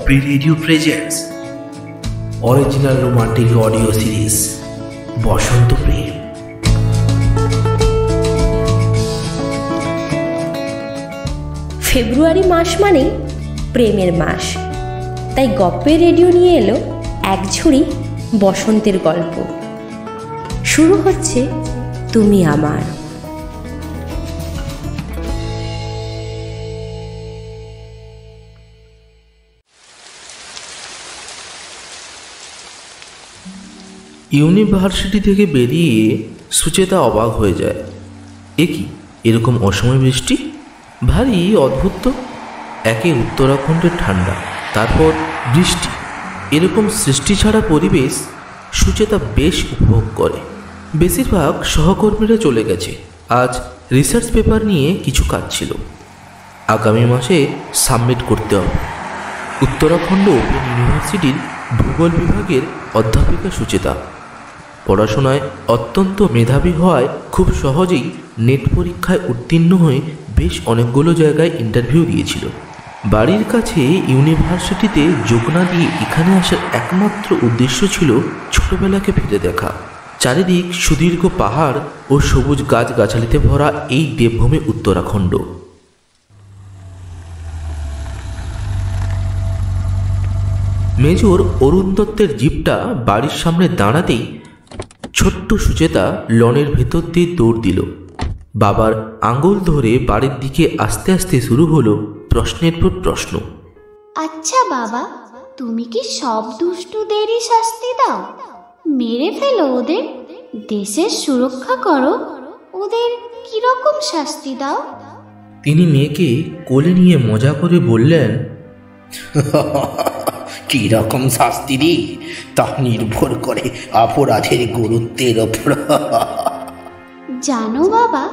Copy Radio presents original romantic audio series বসন্ত প্রেম। ফেব্রুয়ারি মাস মানেই প্রেমের মাস, তাই গপ্পে রেডিও নিয়ে এলো এক ঝুড়ি বসন্তের গল্প। শুরু হচ্ছে তুমি আমার। ইউনিভার্সিটি থেকে বেরিয়ে সুচেতা অবাক হয়ে যায়। এ কি, এরকম অসময় বৃষ্টি? ভারী অদ্ভুত তো। একে উত্তরাখণ্ডের ঠান্ডা, তারপর বৃষ্টি, এরকম সৃষ্টি ছাড়া পরিবেশ সুচেতা বেশ উপভোগ করে। বেশিরভাগ সহকর্মীরা চলে গেছে। আজ রিসার্চ পেপার নিয়ে কিছু কাজ ছিল, আগামী মাসে সাবমিট করতে হবে। উত্তরাখণ্ড ওপেন ইউনিভার্সিটির ভূগোল বিভাগের অধ্যাপিকা সুচেতা পড়াশোনায় অত্যন্ত মেধাবী হওয়ায় খুব সহজেই নেট পরীক্ষায় উত্তীর্ণ হয়ে বেশ অনেকগুলো জায়গায় ইন্টারভিউ দিয়েছিল। বাড়ির কাছে ইউনিভার্সিটিতে যোগ না দিয়ে এখানে আসার একমাত্র উদ্দেশ্য ছিল ছোটবেলাকে ফিরে দেখা। চারিদিক সুদীর্ঘ পাহাড় ও সবুজ গাছগাছালিতে ভরা এই দেবভূমি উত্তরাখণ্ড। মেজর অরুণ দত্তের জিপটা বাড়ির সামনে দাঁড়াতেই ছোট্ট সুচেতা লনের ভেতর দিয়ে দৌড় দিল। বাবার আঙুল ধরে বাড়ির দিকে আস্তে আস্তে শুরু হলো প্রশ্নের পর প্রশ্ন। আচ্ছা বাবা, তুমি কি সব দুষ্টুদেরই শাস্তি দাও? মেরে ফেলো ওদের, দেশের সুরক্ষা করো, ওদের কিরকম শাস্তি দাও? তিনি মেয়েকে কোলে নিয়ে মজা করে বললেন, কি রকম শাস্তি দিই তা নির্ভর করে অপরাধের গুরুত্বের ওপর। জানো বাবা,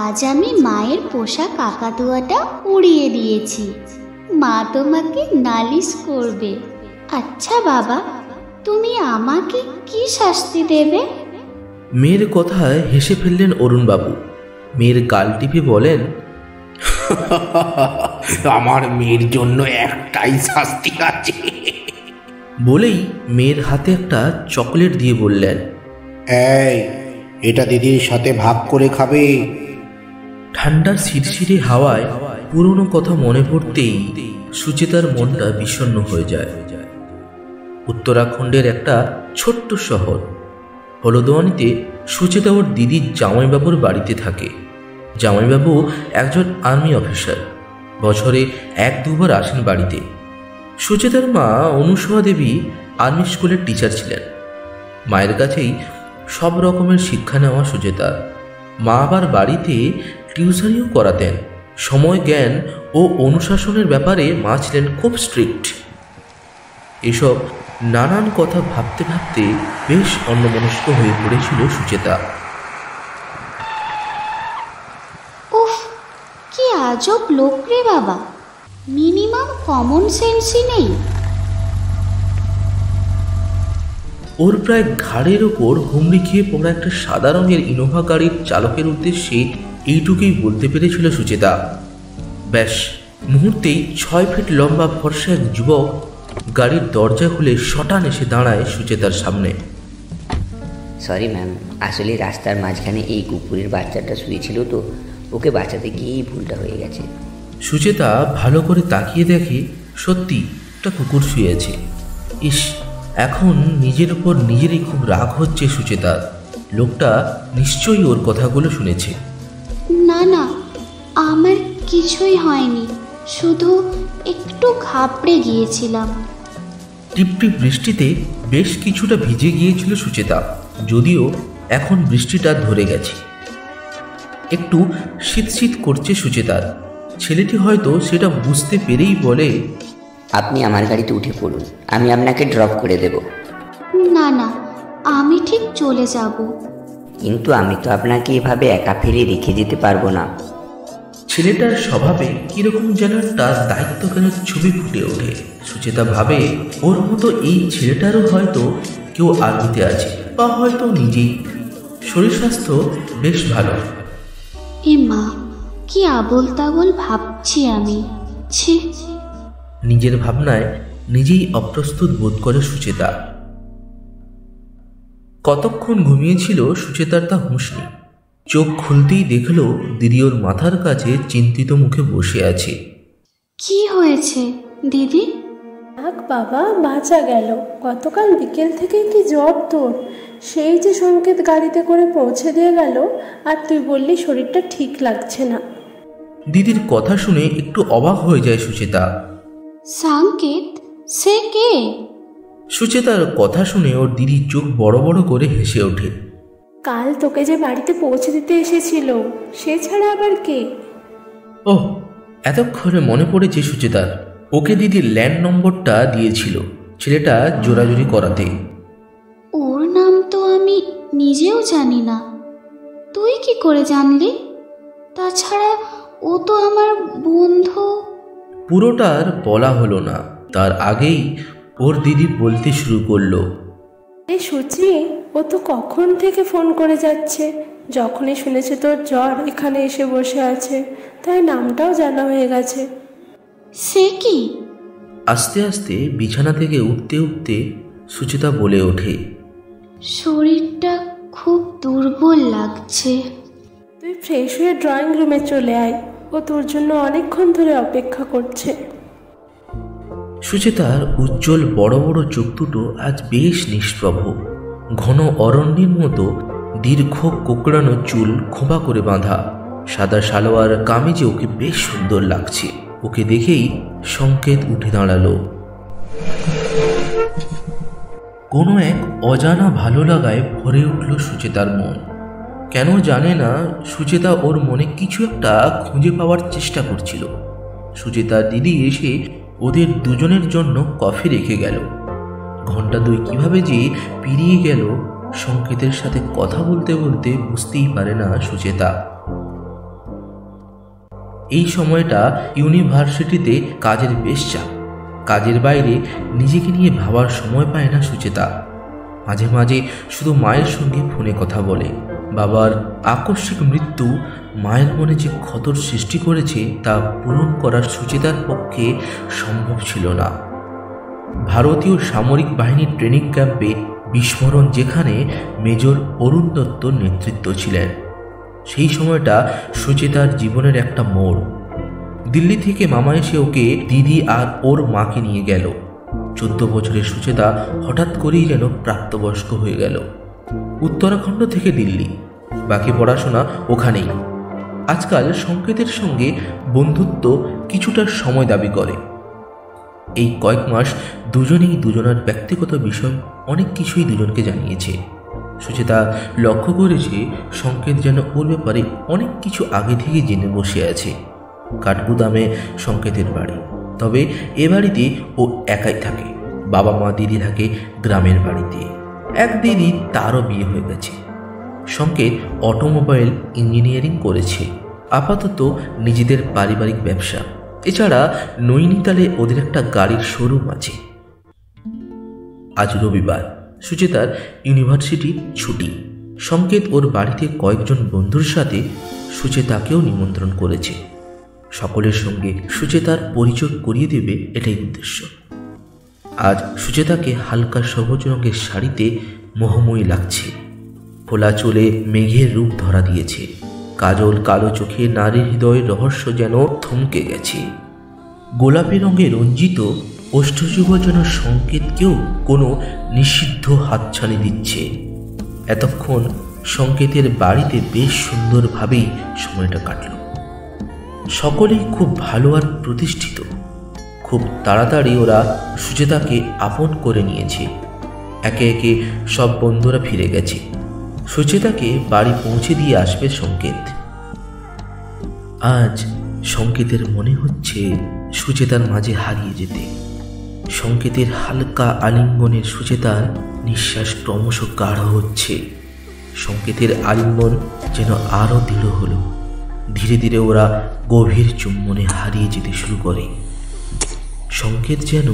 আজ আমি মায়ের পোষা কাকাতুয়াটা উড়িয়ে দিয়েছি। মা তোমাকে নালিশ করবে। আচ্ছা বাবা, তুমি আমাকে কি শাস্তি দেবে? মেয়ের কথায় হেসে ফেললেন অরুণবাবু। মেয়ের গাল টিপে বলেন, আমার মেয়ের জন্য একটাই শাস্তি আছে। বলেই মেয়ের হাতে একটা চকলেট দিয়ে বললেন, এই, এটা দিদির সাথে ভাগ করে খাবে। ঠান্ডার শিরশিরে হাওয়ায় পুরনো কথা মনে পড়তেই সুচেতার মনটা বিষণ্ণ হয়ে যায়। উত্তরাখণ্ডের একটা ছোট্ট শহর হলদোয়ানিতে সুচেতা ওর দিদির জামাইবাবুর বাড়িতে থাকে। জামাইবাবু একজন আর্মি অফিসার, বছরে 1-2 বার আসেন বাড়িতে। সুচেতার মা অনুসূয়া দেবী আর্মি স্কুলের টিচার ছিলেন। মায়ের কাছেই সব রকমের শিক্ষা নেওয়া সুচেতা। মা আবার বাড়িতে টিউশনিও করাতেন। সময় জ্ঞান ও অনুশাসনের ব্যাপারে মা ছিলেন খুব স্ট্রিক্ট। এসব নানান কথা ভাবতে ভাবতে বেশ অন্যমনস্ক হয়ে পড়েছিল সুচেতা। উফ, কি আজব লোক রে বাবা, মিনিমাম কমন সেন্সই নেই। ওর প্রায় ঘাড়ের ওপর হুমড়ি খেয়ে পড়া একটা সাদা রঙের ইনোভা গাড়ির চালকের উদ্দেশ্যে এইটুকুই বলতে পেরেছিল সুচেতা। ব্যাস, মুহূর্তেই 6 ফিট লম্বা ফর্সা এক যুবক গাড়ির দরজা খুলে শটান এসে দাঁড়ায় সুচেতার সামনে। সরি ম্যাম, আসলে রাস্তার মাঝখানে এই কুকুরের বাচ্চাটা শুয়েছিল, তো ওকে বাঁচাতে গিয়েই ভুলটা হয়ে গেছে। সুচেতা ভালো করে তাকিয়ে দেখে সত্যি একটা কুকুর শুয়ে আছে। ইস, এখন নিজের উপর নিজেরই খুব রাগ হচ্ছে সুচেতার। লোকটা নিশ্চয়ই ওর কথাগুলো শুনেছে। না না, আমার কিছুই হয়নি, শুধু একটু ঘাবড়ে গিয়েছিলাম। টিপটিপ বৃষ্টিতে বেশ কিছুটা ভিজে গিয়েছিল সুচেতা, যদিও এখন বৃষ্টিটা ধরে গেছে। একটু শীত শীত করছে সুচেতার। ছেলেটি হয়তো সেটা বুঝতে পেরেই বলে, আপনি আমার গাড়িতে উঠে পড়ুন, আমি আপনাকে ড্রপ করে দেব। না না, আমি ঠিক চলে যাব। কিন্তু আমি তো আপনাকে এভাবে একা ফেলে রেখে যেতে পারবো না। ছেলেটার স্বভাবে কিরকম যেন তার দায়িত্ব কেন ছবি ফুটে ওঠে। সুচেতা ভাবে, ওর মতো এই ছেলেটারও হয়তো কেউ আর্মিতে আছে, বা হয়তো নিজেই। শরীর স্বাস্থ্য বেশ ভালো। এ মা, কি আবোল তাবোল ভাবছি আমি। ছি। নিজের ভাবনায় নিজেই অপ্রস্তুত বোধ করে সুচেতা। কতক্ষণ ঘুমিয়েছিল সুচেতার তা হুঁশ নেই। চোখ খুলতেই দেখল দিদি ওর মাথার কাছে চিন্তিত মুখে বসে আছে। কি হয়েছে দিদি? থাক বাবা, বাঁচা গেল। গতকাল বিকেল থেকে কি জ্বর তোর! সেই যে সংকেত গাড়িতে করে পৌঁছে দিয়ে গেল, আর তুই বললি শরীরটা ঠিক লাগছে না। দিদির কথা শুনে একটু অবাক হয়ে যায় সুচেতা। সংকেত? সে কে? সুচেতার কথা শুনে ওর দিদি চোখ বড় বড় করে হেসে ওঠে। কাল তোকে যে বাড়িতে পৌঁছে দিতে এসেছিল, সে ছাড়া আবার কে? ওহ, এতক্ষণে মনে পড়েছে সুচেতার। ওকে দিদির ল্যান্ড নম্বরটা দিয়েছিল ছেলেটা জোরাজুরি করাতে। ওর নাম তো আমি নিজেও জানি না, তুই কি করে জানলি? তাছাড়া ও তো আমার বন্ধু। পুরোটার বলা হলো না, তার আগেই ওর দিদি বলতে শুরু করলো। এ সুচি, ও তো কখন থেকে ফোন করে যাচ্ছে। যখনই শুনেছে তোর জ্বর, এখানে এসে বসে আছে, তাই নামটাও জানা হয়ে গেছে। সে কি? আস্তে আস্তে বিছানা থেকে উঠতে উঠতে সুচেতা বলে ওঠে, শরীরটা খুব দুর্বল লাগছে। তুই ফ্রেশ হয়ে ড্রয়িং রুমে চলে আয়, ও তোর জন্য অনেকক্ষণ ধরে অপেক্ষা করছে। সুচেতার উজ্জ্বল বড় বড় চোখ দুটো আজ বেশ নিষ্প্রভ। ঘন অরণ্যের মতো দীর্ঘ কোকড়ানো চুল খোঁপা করে বাঁধা, সাদা সালোয়ার কামিজে ওকে বেশ সুন্দর লাগছে। ওকে দেখেই সংকেত উঠে দাঁড়ালো। কোনো এক অজানা ভালো লাগায় ভরে উঠল সুচেতার মন। কেন জানে না, সুচেতা ওর মনে কিছু একটা খুঁজে পাওয়ার চেষ্টা করছিল। সুচেতার দিদি এসে ওদের দুজনের জন্য কফি রেখে গেল। ঘন্টা দুই কিভাবে যে পেরিয়ে গেল সংকেতের সাথে কথা বলতে বলতে বুঝতেই পারে না সুচেতা। এই সময়টা ইউনিভার্সিটিতে কাজের বেশ চাপ। কাজের বাইরে নিজেকে নিয়ে ভাবার সময় পায় না সুচেতা। মাঝে মাঝে শুধু মায়ের সঙ্গে ফোনে কথা বলে। বাবার আকস্মিক মৃত্যু মায়ের মনে যে ক্ষতর সৃষ্টি করেছে তা পূরণ করা সুচেতার পক্ষে সম্ভব ছিল না। ভারতীয় সামরিক বাহিনীর ট্রেনিং ক্যাম্পে বিস্মরণ, যেখানে মেজর অরুণ দত্তর নেতৃত্ব ছিলেন। সেই সময়টা সুচেতার জীবনের একটা মোড়। দিল্লি থেকে মামা এসে ওকে, দিদি আর ওর মাকে নিয়ে গেল। 14 বছরের সুচেতা হঠাৎ করেই যেন প্রাপ্তবয়স্ক হয়ে গেল। উত্তরাখণ্ড থেকে দিল্লি, বাকি পড়াশোনা ওখানেই। আজকাল সংকেতের সঙ্গে বন্ধুত্ব কিছুটা সময় দাবি করে। এই কয়েক মাস দুজনেই দুজনের ব্যক্তিগত বিষয় অনেক কিছুই দুজনকে জানিয়েছে। সুচেতা লক্ষ্য করেছে সংকেত যেন ওর ব্যাপারে অনেক কিছু আগে থেকে জেনে বসে আছে। কাঠগুদামে সংকেতের বাড়ি, তবে এ বাড়িতে ও একাই থাকে। বাবা মা দিদি থাকে গ্রামের বাড়িতে। এক দিদি, তারও বিয়ে হয়ে গেছে। সংকেত অটোমোবাইল ইঞ্জিনিয়ারিং করেছে। আপাতত নিজেদের পারিবারিক ব্যবসা। এছাড়া নৈনিতালে ওদের একটা গাড়ির শোরুম আছে। আজ রবিবার, সুচেতার ইউনিভার্সিটি ছুটি। সংকেত ওর বাড়িতে কয়েকজন বন্ধুর সাথে সুচেতাকেও নিমন্ত্রণ করেছে। সকলের সঙ্গে সুচেতার পরিচয় করিয়ে দেবে, এটাই উদ্দেশ্য। আজ সুচেতাকে হালকা সবুজ রঙের শাড়িতে মোহময়ী লাগছে। খোলা চুলে মেঘের রূপ ধরা দিয়েছে। কাজল কালো চোখে নারীর হৃদয়ের রহস্য যেন থমকে গেছে। গোলাপি রঙে রঞ্জিত ওষ্ঠযুগ যেন সংকেতকেও কোনো নিষিদ্ধ হাতছানি দিচ্ছে। এতক্ষণ সংকেতের বাড়িতে বেশ সুন্দরভাবেই সময়টা কাটল। সকলেই খুব ভালো আর প্রতিষ্ঠিত। খুব তাড়াতাড়ি ওরা সুচেতাকে আপন করে নিয়েছে। একে একে সব বন্ধুরা ফিরে গেছে। সুচেতাকে বাড়ি পৌঁছে দিয়ে আসবে সংকেত। আজ সংকেতের মনে হচ্ছে সুচেতার মাঝে হারিয়ে যেতে। সংকেতের হালকা আলিঙ্গনের সুচেতার নিঃশ্বাস ক্রমশ গাঢ় হচ্ছে। সংকেতের আলিঙ্গন যেন আরো দৃঢ় হলো। ধীরে ধীরে ওরা গভীর চুম্বনে হারিয়ে যেতে শুরু করে। সংকেত যেন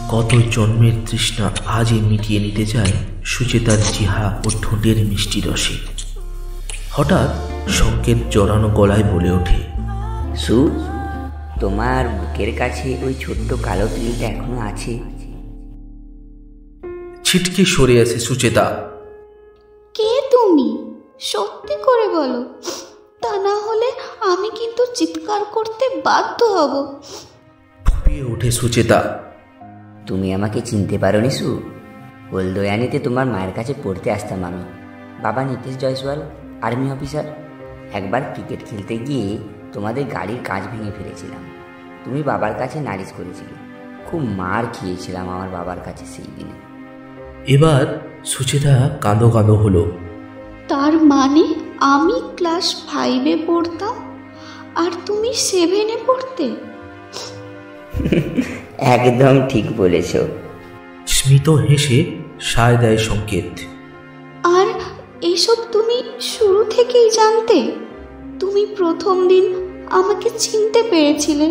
কত জন্মের তৃষ্ণা আজই মিটিয়ে নিতে চায় সুচেতার জিহা ও ঠোঁটের মিষ্টি রসে। হঠাৎ সংকেত জড়ানো গলায় বলে ওঠে, সু, তোমার বুকের কাছে ওই ছোট্ট কালো তিলটা এখনো আছে? ছিটকে সরে আসে সুচেতা। কে তুমি? সত্যি করে বলো, তা না হলে আমি কিন্তু চিৎকার করতে বাধ্য হব। ফুপিয়ে ওঠে সুচেতা। তুমি আমাকে চিনতে পারো নিশু? হলদয়ানিতে তোমার মায়ের কাছে পড়তে আসতাম আমি। বাবা নীতিশ জয়সওয়াল, আর্মি অফিসার। একবার ক্রিকেট খেলতে গিয়ে তোমাদের গাড়ির কাঁচ ভেঙে ফেলেছিলাম। তুমি বাবার কাছে নালিশ করেছিলে। খুব মার খেয়েছিলাম আমার বাবার কাছে সেই দিনে। এবার সুচেতা কাঁদো কাঁদো হলো। তার মানে আমি ক্লাস 5-এ পড়তাম আর তুমি 7-এ পড়তে? একদম ঠিক বলেছ। স্মিত হেসে সায় দেয় সংকেত। আর এসব তুমি শুরু থেকেই জানতে? তুমি প্রথম দিন আমাকে চিনতে পেরেছিলে,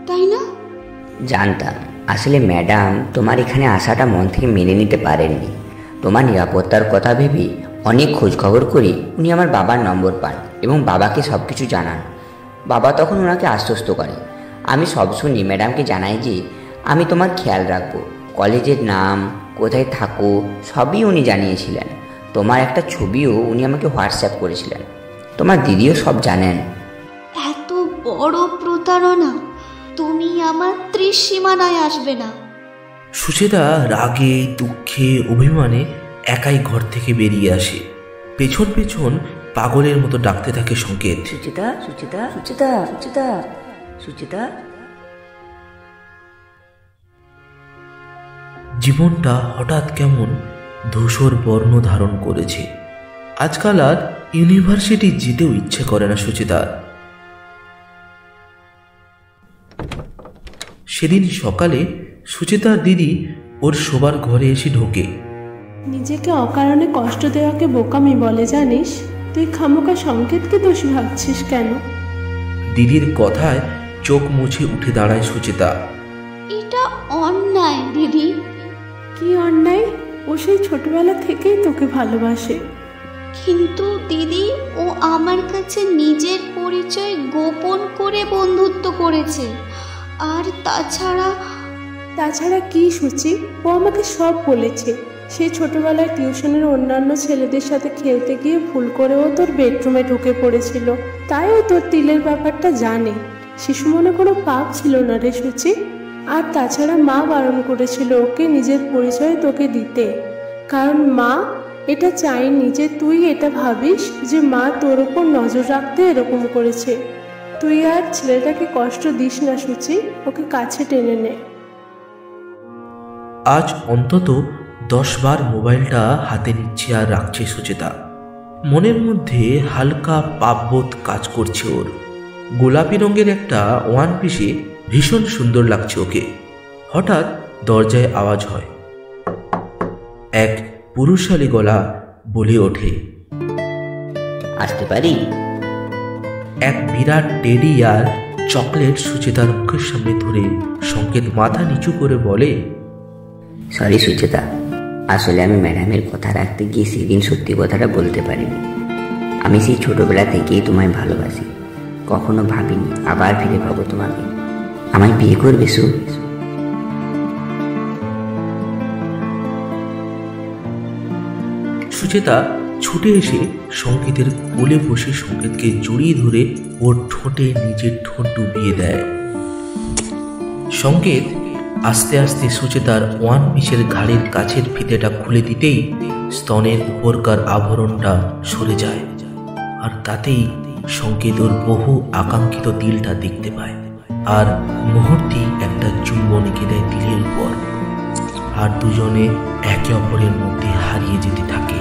তাই না? জানতাম। আসলে ম্যাডাম তোমার এখানে আসাটা মন থেকে মেনে নিতে পারেননি। তোমার নিরাপত্তার কথা ভেবে অনেক খোঁজ খবর করে উনি আমার বাবার নম্বর পান এবং বাবাকে সব কিছু জানান। বাবা তখন ওনাকে আশ্বস্ত করে। আমি সব শুনি ম্যাডামকে জানাই যে আমি তোমার খেয়াল রাখবো। কলেজের নাম, কোথায় থাকো সবই উনি জানিয়েছিলেন। তোমার একটা ছবিও উনি আমাকে হোয়াটসঅ্যাপ করেছিলেন। তোমার দিদিও সব জানেন। এত বড় প্রতারণা! তুমি আমার ত্রিসীমানায় আসবে না। সুচেতা রাগে, দুঃখে, অভিমানে একাই ঘর থেকে বেরিয়ে আসে। পেছন পেছন পাগলের মতো ডাকতে থাকে সংকেত। সুচিতা, সুচিতা, সুচিতা, সুচিতা, সুচিতা। জীবনটা হঠাৎ কেমন ধূসর বর্ণ ধারণ করেছে। আজকাল আর ইউনিভার্সিটি যেতেও ইচ্ছে করে না সুচিতার। সেদিন সকালে সুচিতার দিদি ওর শোবার ঘরে এসে ঢোকে। নিজেকে অকারণে কষ্ট দেওয়াকে বোকামি বলে জানিস? তুই খামোকা সংকেতকে দোষী ভাবছিস কেন? দিদির কথায় চোখ মুছে উঠে দাঁড়ায় সুচিতা। এটা অন্যায় দিদি। কি অন্যায়? ও সেই ছোটবেলা থেকেই তোকে ভালোবাসে। কিন্তু দিদি, ও আমার কাছে নিজের পরিচয় গোপন করে বন্ধুত্ব করেছে। আর তাছাড়া কি সুচি? ও আমাকে সব বলেছে। সে ছোটবেলায় টিউশনের অন্যান্য ছেলেদের সাথে খেলতে গিয়ে ভুল করেও তোর বেডরুমে ঢুকে পড়েছিল, তাই ও তোর তিলের ব্যাপারটা জানে। শিশু মনে কোনো পাপ ছিল না রে সুচি। আর তাছাড়া মা বারণ করেছিল ওকে নিজের পরিচয় তোকে দিতে, কারণ মা এটা চায়নি যে তুই এটা ভাবিস যে মা তোর ওপর নজর রাখতে এরকম করেছে। তুই আর ছেলেটাকে কষ্ট দিস না সুচি, ওকে কাছে টেনে নে। আজ অন্তত 10 বার মোবাইলটা হাতে নিচ্ছে আর রাখছে সুচেতা। মনের মধ্যে হালকা পাপবোধ কাজ করছে ওর। গোলাপি রঙের একটা ওয়ান পিসে ভীষণ সুন্দর লাগছে ওকে। হঠাৎ দরজায় আওয়াজ হয়। এক পুরুষালী গলা বলে ওঠে, আসতে পারি? এক বিরাট টেডি আর চকলেট সুচেতার মুখের সামনে ধরে সংকেত মাথা নিচু করে বলে, সরি সুচেতা, আসলে আমি ম্যাডামের কথা রাখতে গিয়ে সেদিন সত্যি কথাটা বলতে পারিনি। আমি সেই ছোটবেলা থেকেই তোমায় ভালোবাসি। কখনো ভাবিনি আবার ফিরে পাবো তোমাকে। আমায় বিয়ে করবে সু? সুচেতা ছুটে এসে সংকেতের কোলে বসে সংকেতকে জড়িয়ে ধরে ওর ঠোঁটে নিজের ঠোঁট ডুবিয়ে দেয়। সংকেত আস্তে আস্তে সুচেতার ওয়ান পিসের ঘাড়ের কাছের ফিতেটা খুলে দিতেই স্তনের উপরকার আভরণটা সরে যায়, আর তাতেই সংকেত ওর বহু আকাঙ্ক্ষিত তিলটা দেখতে পায়। আর মুহূর্তেই একটা চুম্বন এঁকে দেয় তিলের উপর, আর দুজনে একে অপরের মধ্যে হারিয়ে যেতে থাকে।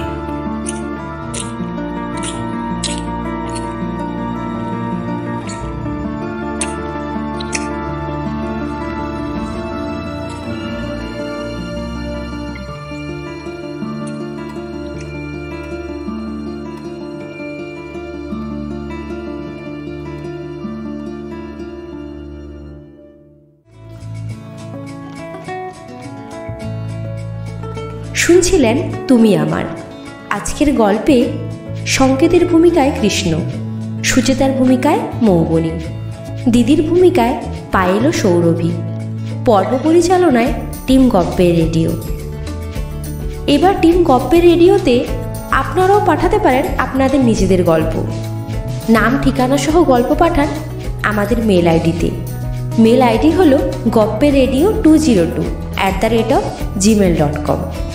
শুনছিলেন তুমি আমার। আজকের গল্পে সংকেতের ভূমিকায় কৃষ্ণ, সুচেতার ভূমিকায় মৌবনী, দিদির ভূমিকায় পায়েল ও সৌরভী, পর্ব পরিচালনায় টিম গপ্পের রেডিও। এবার টিম গপ্পের রেডিওতে আপনারাও পাঠাতে পারেন আপনাদের নিজেদের গল্প। নাম ঠিকানা সহ গল্প পাঠান আমাদের মেল আইডিতে। মেল আইডি হলো gopperedio202@gmail.com।